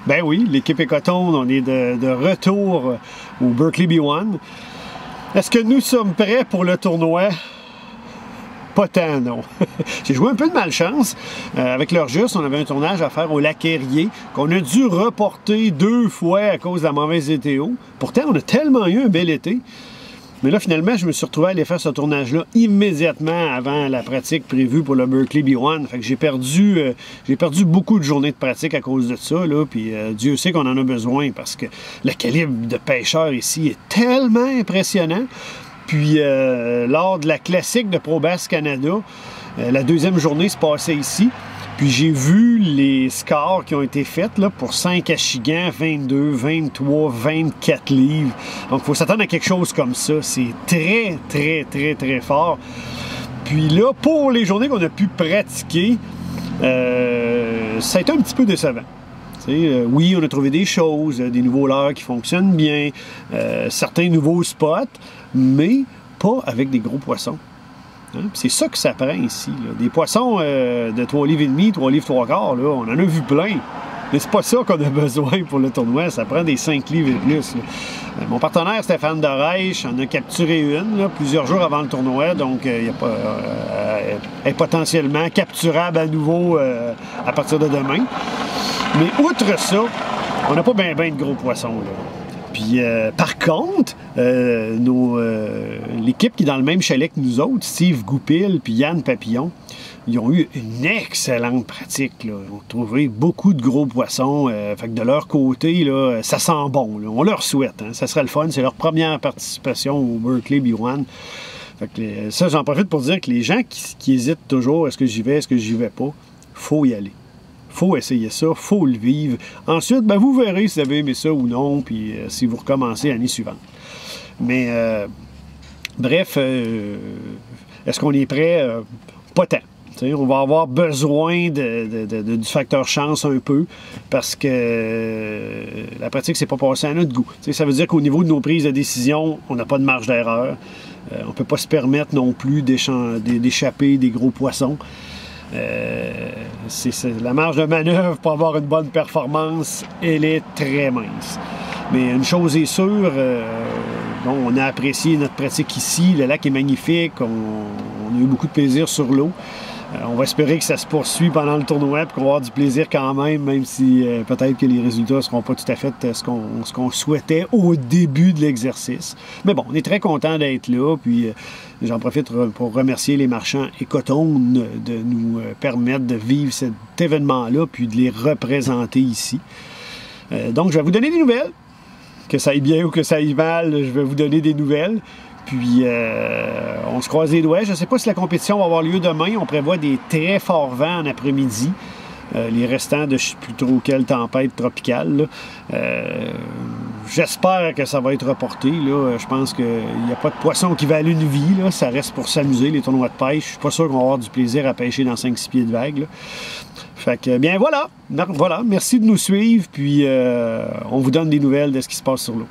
Ben oui, l'équipe Écotone, on est de retour au Berkeley B1. Est-ce que nous sommes prêts pour le tournoi? Pas tant, non. J'ai joué un peu de malchance. Avec leur juste, on avait un tournage à faire au Lac-Érié qu'on a dû reporter 2 fois à cause de la mauvaise météo. Pourtant, on a tellement eu un bel été. Mais là, finalement, je me suis retrouvé à aller faire ce tournage-là immédiatement avant la pratique prévue pour le Berkeley B1. Fait que j'ai perdu beaucoup de journées de pratique à cause de ça, là. Puis Dieu sait qu'on en a besoin parce que le calibre de pêcheurs ici est tellement impressionnant. Puis lors de la classique de ProBass Canada, la 2e journée se passait ici. Puis j'ai vu les scores qui ont été faits là, pour 5 achigans, 22, 23, 24 livres. Donc il faut s'attendre à quelque chose comme ça. C'est très, très, très, très fort. Puis là, pour les journées qu'on a pu pratiquer, ça a été un petit peu décevant. Oui, on a trouvé des choses, des nouveaux leurres qui fonctionnent bien, certains nouveaux spots, mais pas avec des gros poissons. Hein? C'est ça que ça prend ici. Là. Des poissons de 3 livres et demi, 3 livres 3 quarts, là, on en a vu plein. Mais c'est pas ça qu'on a besoin pour le tournoi. Ça prend des 5 livres et plus. Mon partenaire Stéphane Dereich en a capturé une là, plusieurs jours avant le tournoi. Donc, elle est potentiellement capturable à nouveau à partir de demain. Mais outre ça, on n'a pas bien de gros poissons. Là. Puis, par contre, l'équipe qui est dans le même chalet que nous autres, Steve Goupil puis Yann Papillon, ils ont eu une excellente pratique. Là. Ils ont trouvé beaucoup de gros poissons. Fait que de leur côté, là, ça sent bon. Là. On leur souhaite. Hein. Ça serait le fun. C'est leur première participation au Berkeley B1. Fait que, ça, j'en profite pour dire que les gens qui hésitent toujours, est-ce que j'y vais, est-ce que j'y vais pas, faut y aller. Faut essayer ça, faut le vivre. Ensuite, ben, vous verrez si vous avez aimé ça ou non, puis si vous recommencez l'année suivante. Mais, bref, est-ce qu'on est prêt? Pas tant. T'sais, on va avoir besoin du facteur chance un peu, parce que la pratique, c'est pas passé à notre goût. T'sais, ça veut dire qu'au niveau de nos prises de décision, on n'a pas de marge d'erreur. On ne peut pas se permettre non plus d'échapper des gros poissons. La marge de manœuvre pour avoir une bonne performance, elle est très mince. Mais une chose est sûre, on a apprécié notre pratique ici, le lac est magnifique, on a eu beaucoup de plaisir sur l'eau. On va espérer que ça se poursuit pendant le tournoi et qu'on va avoir du plaisir quand même si peut-être que les résultats ne seront pas tout à fait ce qu'on souhaitait au début de l'exercice. Mais bon, on est très content d'être là, puis j'en profite pour remercier les marchands Écotone de nous permettre de vivre cet événement-là, puis de les représenter ici. Donc, je vais vous donner des nouvelles. Que ça aille bien ou que ça aille mal, je vais vous donner des nouvelles. Puis, on se croise les doigts. Je ne sais pas si la compétition va avoir lieu demain. On prévoit des très forts vents en après-midi. Les restants de je ne sais plus trop quelle tempête tropicale. J'espère que ça va être reporté. Là. Je pense qu'il n'y a pas de poisson qui valent une vie. Là. Ça reste pour s'amuser, les tournois de pêche. Je ne suis pas sûr qu'on va avoir du plaisir à pêcher dans 5-6 pieds de vague. Là. Fait que, bien voilà. Merci de nous suivre. Puis, on vous donne des nouvelles de ce qui se passe sur l'eau.